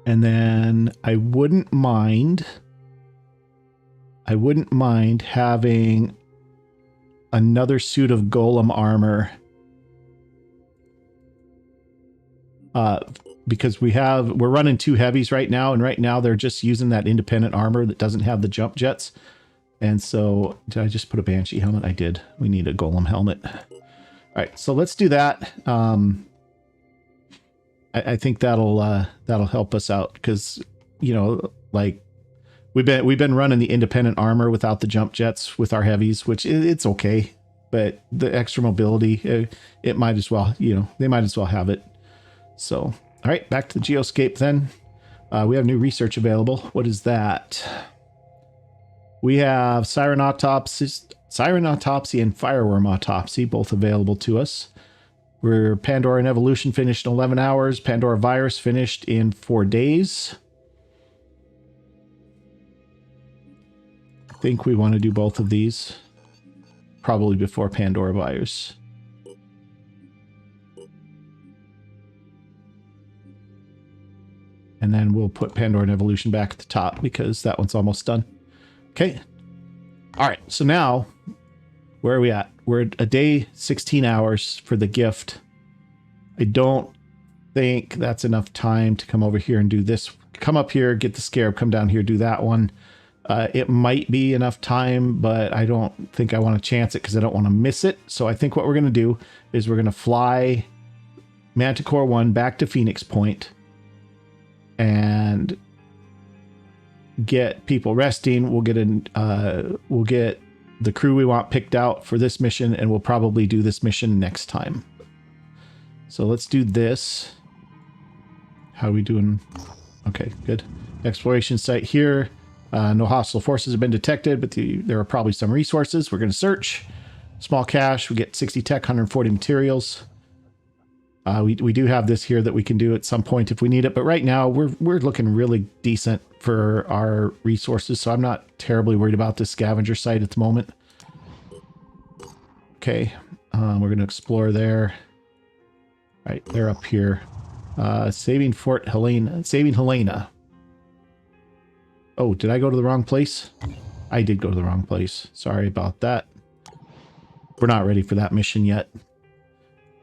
And then I wouldn't mind having another suit of golem armor. Because we're running 2 heavies right now, and right now they're just using that independent armor that doesn't have the jump jets. And so, did I just put a Banshee helmet? I did. We need a Golem helmet. All right, so let's do that. I think that'll help us out because, you know, like we've been running the independent armor without the jump jets with our heavies, which it's okay, but the extra mobility, it might as well, you know, they might as well have it. So, all right, back to the Geoscape then. We have new research available. What is that? We have Siren Autopsy and Fireworm Autopsy, both available to us. We're Pandoran Evolution finished in 11 hours. Pandora Virus finished in 4 days. I think we want to do both of these. Probably before Pandora Virus. And then we'll put Pandoran Evolution back at the top because that one's almost done. Okay. All right. So now, where are we at? We're at a day, 16 hours for the gift. I don't think that's enough time to come over here and do this. Come up here, get the scarab, come down here, do that one. It might be enough time, but I don't think I want to chance it because I don't want to miss it. So I think what we're going to do is we're going to fly Manticore 1 back to Phoenix Point and get people resting. We'll get the crew we want picked out for this mission, and we'll probably do this mission next time. So let's do this. How are we doing? Okay, good. Exploration site here. No hostile forces have been detected, but there are probably some resources. We're going to search. Small cache. We get 60 tech, 140 materials. We do have this here that we can do at some point if we need it, but right now we're looking really decent for our resources, so I'm not terribly worried about this scavenger site at the moment. Okay, we're going to explore there. All right, they're up here. Saving Fort Helena. Saving Helena. Oh, did I go to the wrong place? I did go to the wrong place. Sorry about that. We're not ready for that mission yet.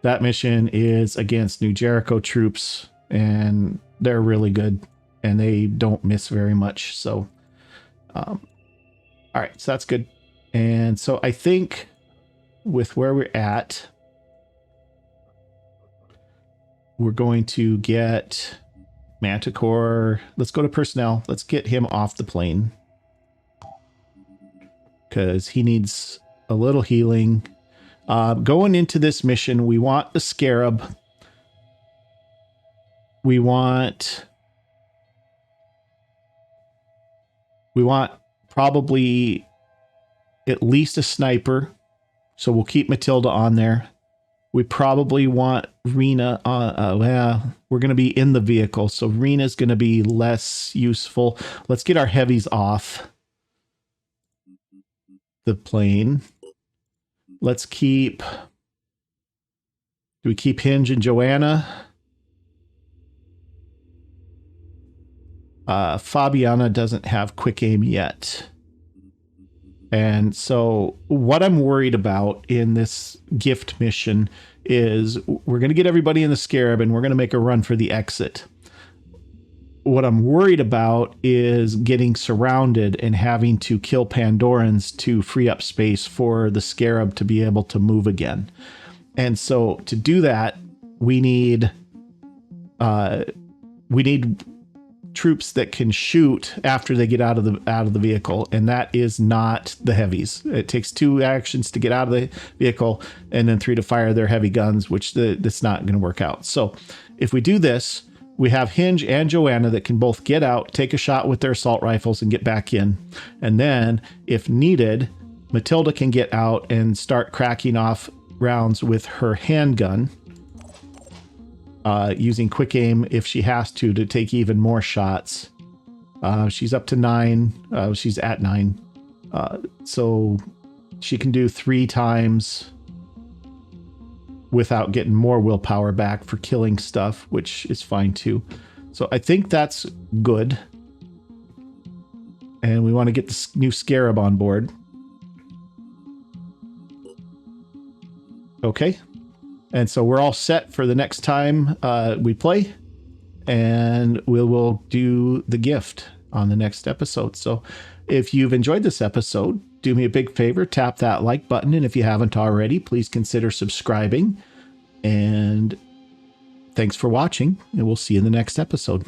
That mission is against New Jericho troops, and they're really good, and they don't miss very much. So, all right, so that's good. And so I think with where we're at, we're going to get Manticore. Let's go to personnel. Let's get him off the plane because he needs a little healing. Going into this mission, we want the scarab. We want probably at least a sniper. So we'll keep Matilda on there. We probably want Rena on, well, we're going to be in the vehicle. So Rena's going to be less useful. Let's get our heavies off the plane. Let's keep, do we keep Hinge and Joanna? Fabiana doesn't have quick aim yet. And so what I'm worried about in this gift mission is we're going to get everybody in the scarab and we're going to make a run for the exit. What I'm worried about is getting surrounded and having to kill Pandorans to free up space for the scarab to be able to move again. And so to do that, we need troops that can shoot after they get out of the vehicle, and that is not the heavies. It takes 2 actions to get out of the vehicle and then 3 to fire their heavy guns, which that's not going to work out. So if we do this, we have Hinge and Joanna that can both get out, take a shot with their assault rifles and get back in. And then if needed, Matilda can get out and start cracking off rounds with her handgun, using quick aim if she has to take even more shots. She's up to 9. She's at 9. So she can do 3 times without getting more willpower back for killing stuff, which is fine too. So I think that's good. And we want to get the new scarab on board. Okay. And so we're all set for the next time we play, and we will do the gift. on the next episode. So if you've enjoyed this episode, do me a big favor, tap that like button. And if you haven't already, please consider subscribing. And thanks for watching, and we'll see you in the next episode.